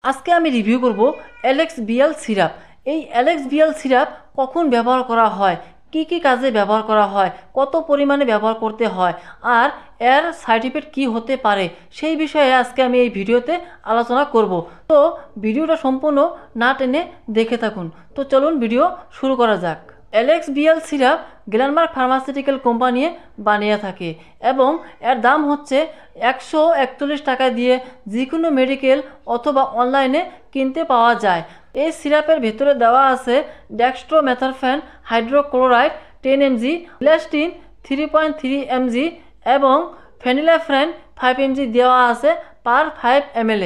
আজকে আমি রিভিউ করব অ্যালেক্স বিএল সিরাপ। এই অ্যালেক্স বিএল সিরাপ কখন ব্যবহার করা হয়, কি কি কাজে ব্যবহার করা হয়, কত পরিমাণে ব্যবহার করতে হয়, আর এর সাইড ইফেক্ট কী হতে পারে সেই বিষয়ে আজকে আমি এই ভিডিওতে আলোচনা করব। তো ভিডিওটা সম্পূর্ণ না টেনে দেখে থাকুন। তো চলুন ভিডিও শুরু করা যাক। Alex BL syrup Glenmark pharmaceutical company বানিয়ে থাকে এবং এর দাম হচ্ছে 141 টাকা দিয়ে যে কোনো মেডিকেল অথবা অনলাইনে কিনতে পাওয়া যায়। এই সিরাপের ভেতরে দেওয়া আছে ডেক্সট্রোমেথারফেন হাইড্রোক্লোরাইড 10 mg, ইলাস্টিন 3.3 mg এবং ফেনিলাফ্রেন 5 mg দেওয়া আছে পার 5 ml।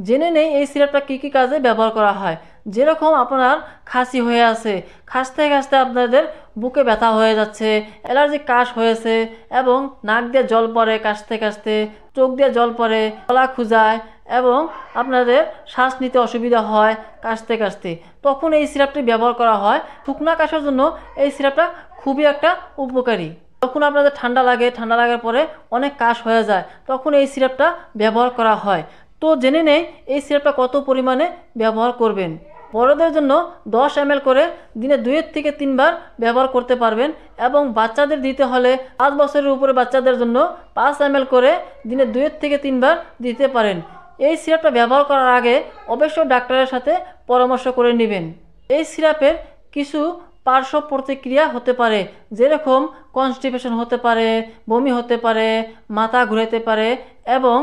জেনে নেই এই সিরাপটা কী কী কাজে ব্যবহার করা হয়। যেরকম আপনার খাসি হয়ে আছে, খাসতে খাসতে আপনাদের বুকে ব্যথা হয়ে যাচ্ছে, অ্যালার্জি কাশ হয়েছে এবং নাক দিয়ে জল পড়ে কাশতে কাশতে, চোখ দিয়ে জল পড়ে, গলা খুঁজায় এবং আপনাদের শ্বাস নিতে অসুবিধা হয় কাশতে কাশতে, তখন এই সিরাপটি ব্যবহার করা হয়। শুকনা কাশার জন্য এই সিরাপটা খুবই একটা উপকারী। যখন আপনাদের ঠান্ডা লাগে, ঠান্ডা লাগার পরে অনেক কাশ হয়ে যায়, তখন এই সিরাপটা ব্যবহার করা হয়। তো জেনে নেই এই সিরাপটা কত পরিমাণে ব্যবহার করবেন। বড়দের জন্য 10 ml করে দিনে 2 থেকে 3 বার ব্যবহার করতে পারবেন এবং বাচ্চাদের দিতে হলে 5 বছরের উপরে বাচ্চাদের জন্য 5 ml করে দিনে 2 থেকে 3 বার দিতে পারেন। এই সিরাপটা ব্যবহার করার আগে অবশ্যই ডাক্তারের সাথে পরামর্শ করে নেবেন। এই সিরাপের কিছু পার্শ্ব প্রতিক্রিয়া হতে পারে, যেরকম কনস্টিপেশন হতে পারে, বমি হতে পারে, মাথা ঘুরাতে পারে এবং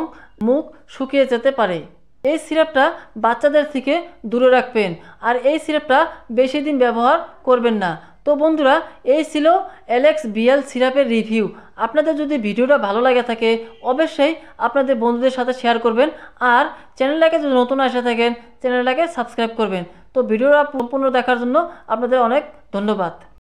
মুখ শুকিয়ে যেতে পারে। এই সিরাপটা বাচ্চাদের থেকে দূরে রাখবেন আর এই সিরাপটা বেশি দিন ব্যবহার করবেন না। তো বন্ধুরা, এই ছিল অ্যালেক্স বিএল সিরাপের রিভিউ। আপনাদের যদি ভিডিওটা ভালো লাগে থাকে অবশ্যই আপনাদের বন্ধুদের সাথে শেয়ার করবেন আর চ্যানেলটাকে যদি নতুন এসে থাকেন চ্যানেলটাকে সাবস্ক্রাইব করবেন। তো ভিডিওটা সম্পূর্ণ দেখার জন্য আপনাদের অনেক ধন্যবাদ।